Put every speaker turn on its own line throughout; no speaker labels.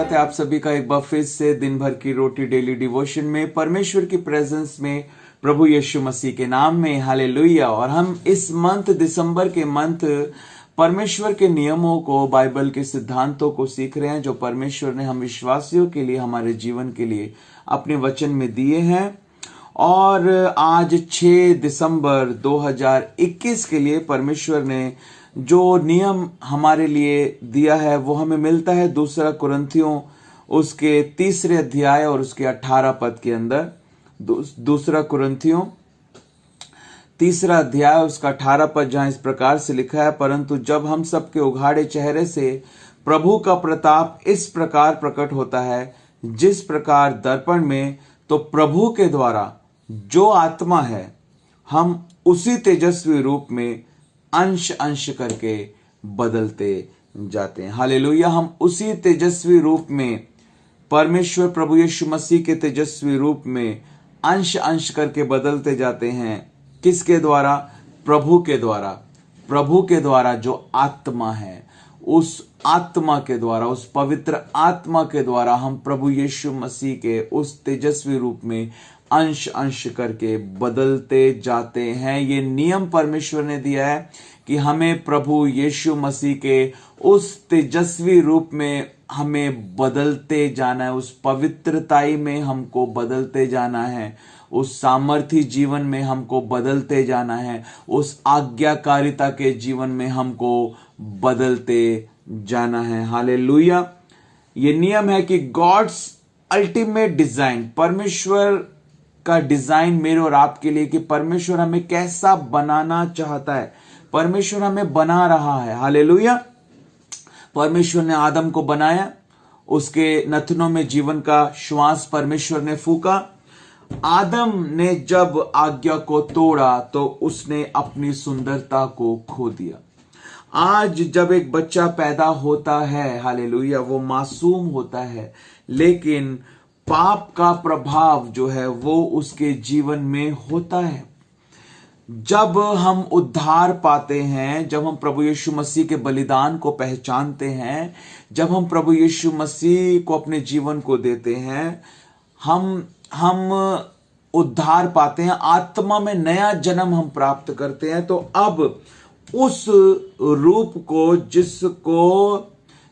स्वागत है आप सभी का एक बार फिर से दिन भर की रोटी डेली डिवोशन में, परमेश्वर की प्रेजेंस में, प्रभु यीशु मसीह के नाम में। हालेलुया। और हम इस मंथ दिसंबर के मंथ परमेश्वर के नियमों को, बाइबल के सिद्धांतों को सीख रहे हैं जो परमेश्वर ने हम विश्वासियों के लिए, हमारे जीवन के लिए अपने वचन में दिए हैं। और आज 6 दिसंबर 2021 के लिए परमेश्वर ने जो नियम हमारे लिए दिया है वो हमें मिलता है 2 कुरिन्थियों उसके 3 अध्याय और उसके 18 पद के अंदर। 2 कुरिन्थियों 3 अध्याय उसका 18 पद, जहां इस प्रकार से लिखा है, परंतु जब हम सबके उघाड़े चेहरे से प्रभु का प्रताप इस प्रकार प्रकट होता है जिस प्रकार दर्पण में, तो प्रभु के द्वारा जो आत्मा है हम उसी तेजस्वी रूप में अंश अंश करके बदलते जाते हैं। हालेलुया। हम उसी तेजस्वी रूप में, परमेश्वर प्रभु यीशु मसीह के तेजस्वी रूप में अंश अंश करके बदलते जाते हैं। किसके द्वारा? प्रभु के द्वारा। प्रभु के द्वारा जो आत्मा है, उस आत्मा के द्वारा, उस पवित्र आत्मा के द्वारा हम प्रभु यीशु मसीह के उस तेजस्वी रूप में अंश अंश करके बदलते जाते हैं। ये नियम परमेश्वर ने दिया है कि हमें प्रभु यीशु मसीह के उस तेजस्वी रूप में हमें बदलते जाना है, उस पवित्रताई में हमको बदलते जाना है, उस सामर्थी जीवन में हमको बदलते जाना है, उस आज्ञाकारिता के जीवन में हमको बदलते जाना है। हालेलुया। ये नियम है कि गॉड्स अल्टीमेट डिजाइन, परमेश्वर का डिजाइन मेरे और आपके लिए, कि परमेश्वर हमें कैसा बनाना चाहता है, परमेश्वर हमें बना रहा है। हालेलुया। परमेश्वर ने आदम को बनाया, उसके नथनों में जीवन का श्वास परमेश्वर ने फूका। आदम ने जब आज्ञा को तोड़ा तो उसने अपनी सुंदरता को खो दिया। आज जब एक बच्चा पैदा होता है, हालेलुया, वो मासूम होता है, लेकिन पाप का प्रभाव जो है वो उसके जीवन में होता है। जब हम उद्धार पाते हैं, जब हम प्रभु यीशु मसीह के बलिदान को पहचानते हैं, जब हम प्रभु यीशु मसीह को अपने जीवन को देते हैं, हम उद्धार पाते हैं, आत्मा में नया जन्म हम प्राप्त करते हैं। तो अब उस रूप को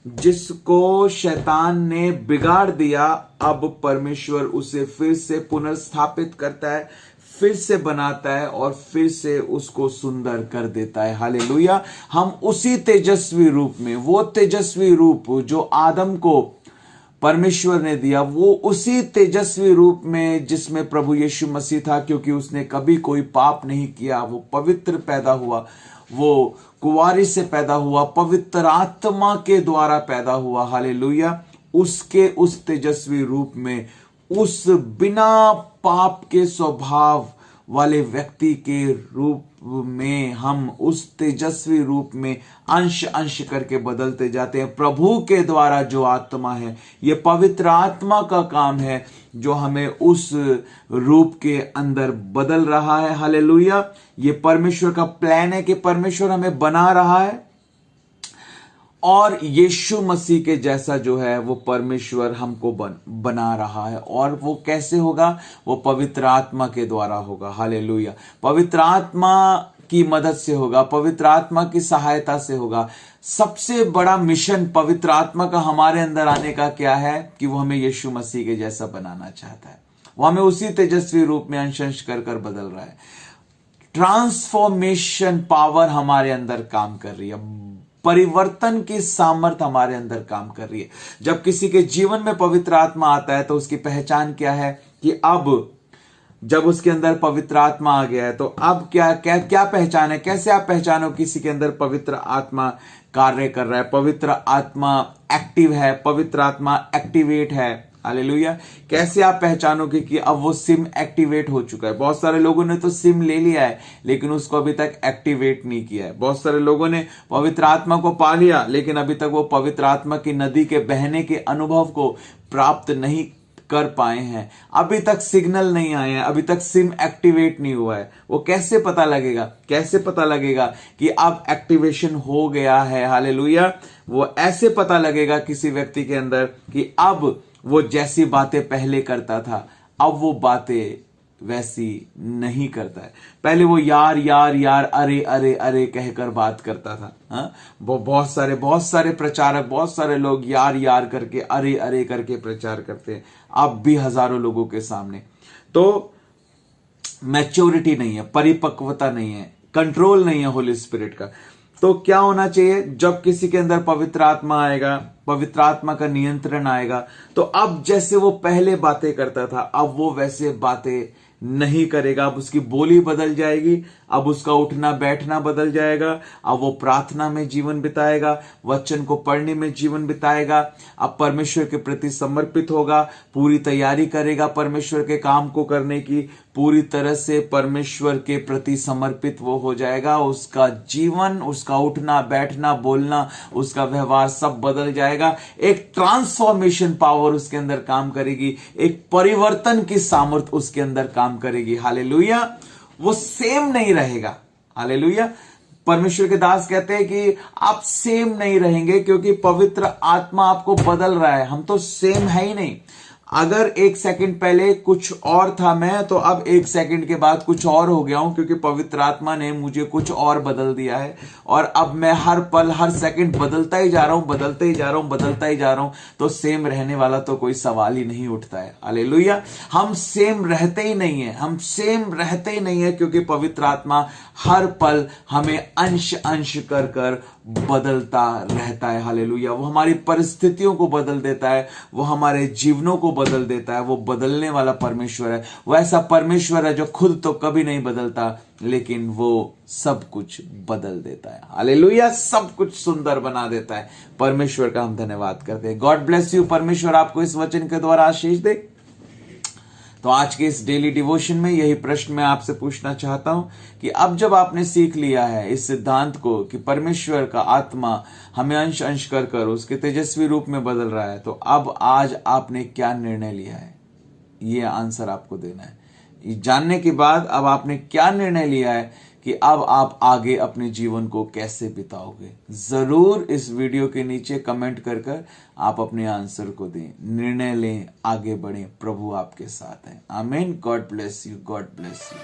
जिसको शैतान ने बिगाड़ दिया, अब परमेश्वर उसे फिर से पुनर्स्थापित करता है, फिर से बनाता है और फिर से उसको सुंदर कर देता है। हालेलुया। हम उसी तेजस्वी रूप में, वो तेजस्वी रूप जो आदम को परमेश्वर ने दिया, वो उसी तेजस्वी रूप में जिसमें प्रभु यीशु मसीह था, क्योंकि उसने कभी कोई पाप नहीं किया, वो पवित्र पैदा हुआ, वो कुंवारी से पैदा हुआ, पवित्र आत्मा के द्वारा पैदा हुआ। हालेलुया। उसके उस तेजस्वी रूप में, उस बिना पाप के स्वभाव वाले व्यक्ति के रूप में हम उस तेजस्वी रूप में अंश अंश करके बदलते जाते हैं। प्रभु के द्वारा जो आत्मा है, ये पवित्र आत्मा का काम है जो हमें उस रूप के अंदर बदल रहा है। हालेलुया। ये परमेश्वर का प्लान है कि परमेश्वर हमें बना रहा है और यीशु मसीह के जैसा जो है वो परमेश्वर हमको बना रहा है। और वो कैसे होगा? वो पवित्र आत्मा के द्वारा होगा। हालेलुया। पवित्र आत्मा की मदद से होगा, पवित्र आत्मा की सहायता से होगा। सबसे बड़ा मिशन पवित्र आत्मा का हमारे अंदर आने का क्या है? कि वो हमें यीशु मसीह के जैसा बनाना चाहता है। वो हमें उसी तेजस्वी रूप में अंश अंश कर बदल रहा है। ट्रांसफॉर्मेशन पावर हमारे अंदर काम कर रही है, परिवर्तन की सामर्थ हमारे अंदर काम कर रही है। जब किसी के जीवन में पवित्र आत्मा आता है तो उसकी पहचान क्या है? कि अब जब उसके अंदर पवित्र आत्मा आ गया है तो अब क्या पहचान है? कैसे आप पहचानो किसी के अंदर पवित्र आत्मा कार्य कर रहा है, पवित्र आत्मा एक्टिव है, पवित्र आत्मा एक्टिवेट है? हालेलुया। कैसे आप पहचानोगे कि अब वो सिम एक्टिवेट हो चुका है? बहुत सारे लोगों ने तो सिम ले लिया है लेकिन उसको अभी तक एक्टिवेट नहीं किया है। बहुत सारे लोगों ने पवित्र आत्मा को पा लिया लेकिन अभी तक वो पवित्र आत्मा की नदी के बहने के अनुभव को प्राप्त नहीं कर पाए हैं। अभी तक सिग्नल नहीं आए हैं, अभी तक सिम एक्टिवेट नहीं हुआ है। वो कैसे पता लगेगा, कैसे पता लगेगा कि अब एक्टिवेशन हो गया है? हालेलुया। वो ऐसे पता लगेगा किसी व्यक्ति के अंदर कि अब वो जैसी बातें पहले करता था, अब वो बातें वैसी नहीं करता है। पहले वो यार यार यार, अरे अरे अरे कहकर बात करता था। हाँ, वो बहुत सारे प्रचारक, बहुत सारे लोग यार यार करके, अरे अरे करके प्रचार करते हैं, अब भी हजारों लोगों के सामने। तो मैच्योरिटी नहीं है, परिपक्वता नहीं है, कंट्रोल नहीं है होली स्पिरिट का। तो क्या होना चाहिए? जब किसी के अंदर पवित्र आत्मा आएगा, पवित्र आत्मा का नियंत्रण आएगा, तो अब जैसे वो पहले बातें करता था, अब वो वैसे बातें नहीं करेगा। अब उसकी बोली बदल जाएगी, अब उसका उठना बैठना बदल जाएगा। अब वो प्रार्थना में जीवन बिताएगा, वचन को पढ़ने में जीवन बिताएगा। अब परमेश्वर के प्रति समर्पित होगा, पूरी तैयारी करेगा परमेश्वर के काम को करने की, पूरी तरह से परमेश्वर के प्रति समर्पित वो हो जाएगा। उसका जीवन, उसका उठना बैठना, बोलना, उसका व्यवहार सब बदल जाएगा। एक ट्रांसफॉर्मेशन पावर उसके अंदर काम करेगी, एक परिवर्तन की सामर्थ्य उसके अंदर काम करेगी। हालेलुया। वो सेम नहीं रहेगा। हालेलुया। परमेश्वर के दास कहते हैं कि आप सेम नहीं रहेंगे, क्योंकि पवित्र आत्मा आपको बदल रहा है। हम तो सेम है ही नहीं। अगर 1 सेकंड पहले कुछ और था मैं, तो अब 1 सेकंड के बाद कुछ और हो गया हूं, क्योंकि पवित्र आत्मा ने मुझे कुछ और बदल दिया है। और अब मैं हर पल हर सेकंड बदलता ही जा रहा हूं, बदलता ही जा रहा हूं, बदलता ही जा रहा हूं। तो सेम रहने वाला तो कोई सवाल ही नहीं उठता है। हालेलुया। हम सेम रहते ही नहीं है, हम सेम रहते ही नहीं है, क्योंकि पवित्र आत्मा हर पल हमें अंश अंश कर कर बदलता रहता है। हालेलुया। वो हमारी परिस्थितियों को बदल देता है, वो हमारे जीवनों को बदल देता है। वो बदलने वाला परमेश्वर है। वो ऐसा परमेश्वर है जो खुद तो कभी नहीं बदलता, लेकिन वो सब कुछ बदल देता है। हालेलुया। सब कुछ सुंदर बना देता है। परमेश्वर का हम धन्यवाद करते हैं। God bless you. परमेश्वर आपको इस वचन के द्वारा आशीष दे। तो आज के इस डेली डिवोशन में यही प्रश्न मैं आपसे पूछना चाहता हूं कि अब जब आपने सीख लिया है इस सिद्धांत को कि परमेश्वर का आत्मा हमें अंश अंश कर कर उसके तेजस्वी रूप में बदल रहा है, तो अब आज आपने क्या निर्णय लिया है? ये आंसर आपको देना है। ये जानने के बाद अब आपने क्या निर्णय लिया है कि अब आप आगे अपने जीवन को कैसे बिताओगे? जरूर इस वीडियो के नीचे कमेंट कर कर आप अपने आंसर को दें, निर्णय लें, आगे बढ़ें। प्रभु आपके साथ है। आमीन। God bless you. God bless you.